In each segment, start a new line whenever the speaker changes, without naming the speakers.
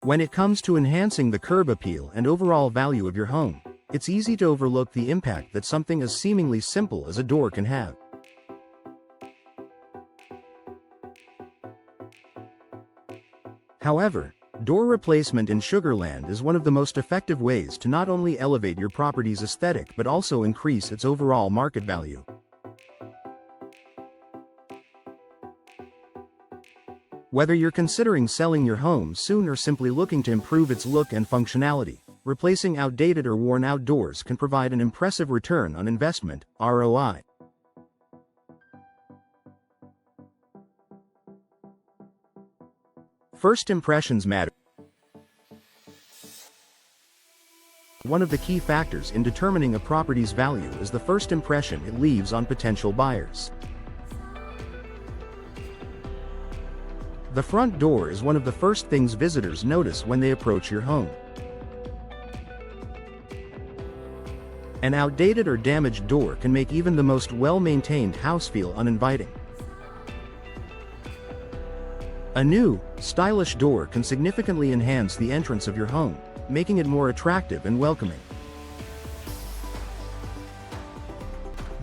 When it comes to enhancing the curb appeal and overall value of your home, it's easy to overlook the impact that something as seemingly simple as a door can have. However, door replacement in Sugarland is one of the most effective ways to not only elevate your property's aesthetic but also increase its overall market value. Whether you're considering selling your home soon or simply looking to improve its look and functionality, replacing outdated or worn-out doors can provide an impressive return on investment, ROI. First impressions matter. One of the key factors in determining a property's value is the first impression it leaves on potential buyers. The front door is one of the first things visitors notice when they approach your home. An outdated or damaged door can make even the most well-maintained house feel uninviting. A new, stylish door can significantly enhance the entrance of your home, making it more attractive and welcoming.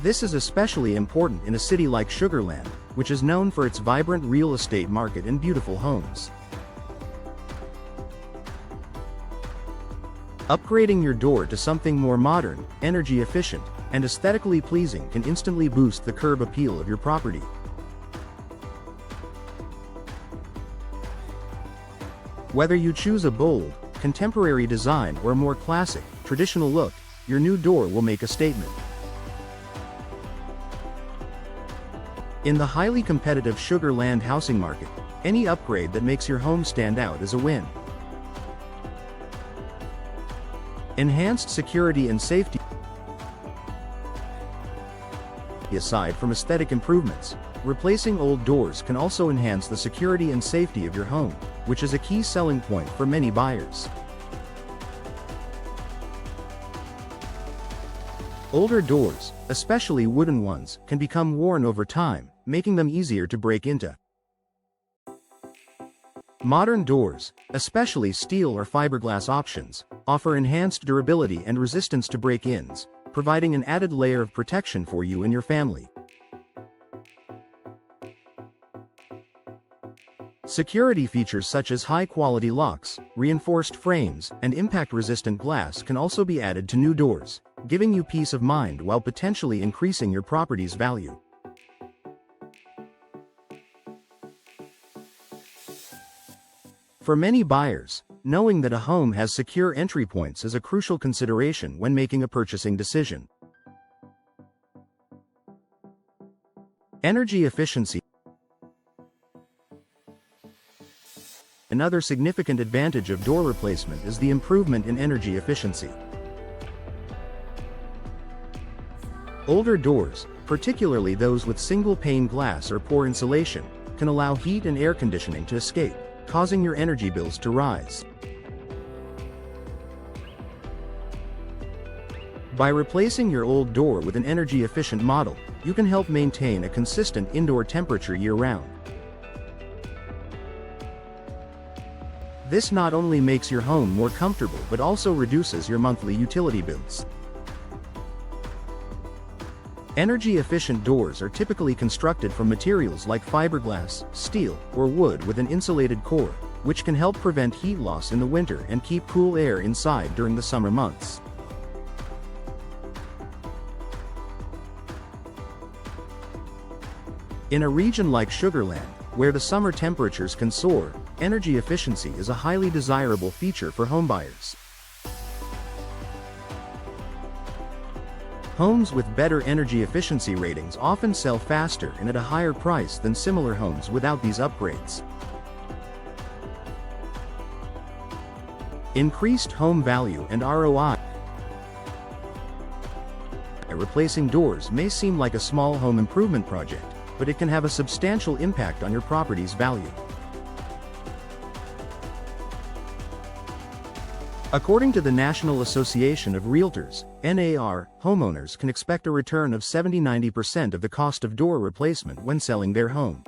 This is especially important in a city like Sugarland, which is known for its vibrant real estate market and beautiful homes. Upgrading your door to something more modern, energy efficient, and aesthetically pleasing can instantly boost the curb appeal of your property. Whether you choose a bold, contemporary design or a more classic, traditional look, your new door will make a statement. In the highly competitive Sugarland housing market, any upgrade that makes your home stand out is a win. Enhanced security and safety. Aside from aesthetic improvements, replacing old doors can also enhance the security and safety of your home, which is a key selling point for many buyers. Older doors, especially wooden ones, can become worn over time, making them easier to break into. Modern doors, especially steel or fiberglass options, offer enhanced durability and resistance to break-ins, providing an added layer of protection for you and your family. Security features such as high-quality locks, reinforced frames, and impact-resistant glass can also be added to new doors, giving you peace of mind while potentially increasing your property's value. For many buyers, knowing that a home has secure entry points is a crucial consideration when making a purchasing decision. Energy efficiency. Another significant advantage of door replacement is the improvement in energy efficiency. Older doors, particularly those with single-pane glass or poor insulation, can allow heat and air conditioning to escape, causing your energy bills to rise. By replacing your old door with an energy-efficient model, you can help maintain a consistent indoor temperature year-round. This not only makes your home more comfortable but also reduces your monthly utility bills. Energy-efficient doors are typically constructed from materials like fiberglass, steel, or wood with an insulated core, which can help prevent heat loss in the winter and keep cool air inside during the summer months. In a region like Sugarland, where the summer temperatures can soar, energy efficiency is a highly desirable feature for homebuyers. Homes with better energy efficiency ratings often sell faster and at a higher price than similar homes without these upgrades. Increased home value and ROI. Replacing doors may seem like a small home improvement project, but it can have a substantial impact on your property's value. According to the National Association of Realtors, NAR, homeowners can expect a return of 70–90% of the cost of door replacement when selling their home.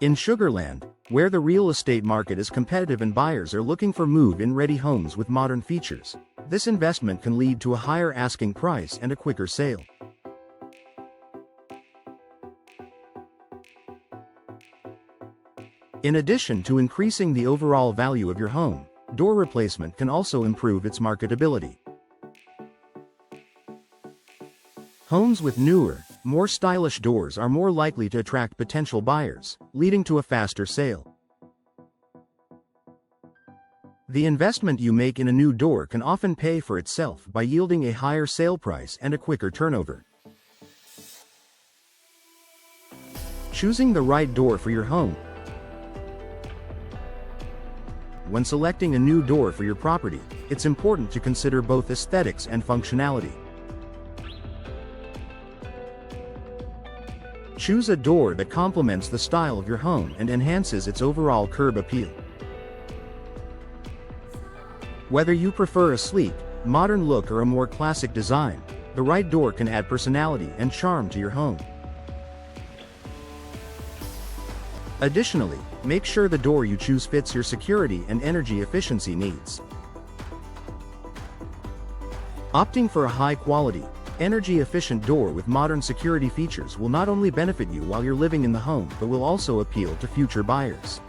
In Sugarland, where the real estate market is competitive and buyers are looking for move-in ready homes with modern features. This investment can lead to a higher asking price and a quicker sale. In addition to increasing the overall value of your home, door replacement can also improve its marketability. Homes with newer, more stylish doors are more likely to attract potential buyers, leading to a faster sale. The investment you make in a new door can often pay for itself by yielding a higher sale price and a quicker turnover. Choosing the right door for your home. When selecting a new door for your property, it's important to consider both aesthetics and functionality. Choose a door that complements the style of your home and enhances its overall curb appeal. Whether you prefer a sleek, modern look or a more classic design, the right door can add personality and charm to your home. Additionally, make sure the door you choose fits your security and energy efficiency needs. Opting for a high-quality, energy-efficient door with modern security features will not only benefit you while you're living in the home but will also appeal to future buyers.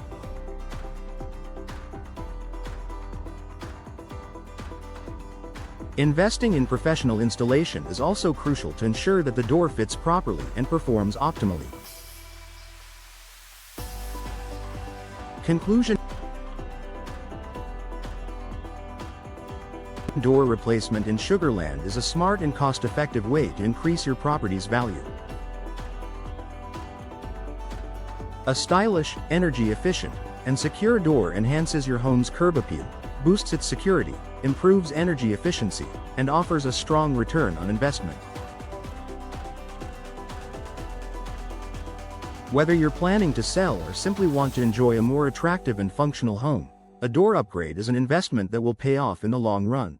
Investing in professional installation is also crucial to ensure that the door fits properly and performs optimally. Conclusion: door replacement in Sugar Land is a smart and cost-effective way to increase your property's value. A stylish, energy-efficient, and secure door enhances your home's curb appeal, boosts its security, improves energy efficiency, and offers a strong return on investment. Whether you're planning to sell or simply want to enjoy a more attractive and functional home, a door upgrade is an investment that will pay off in the long run.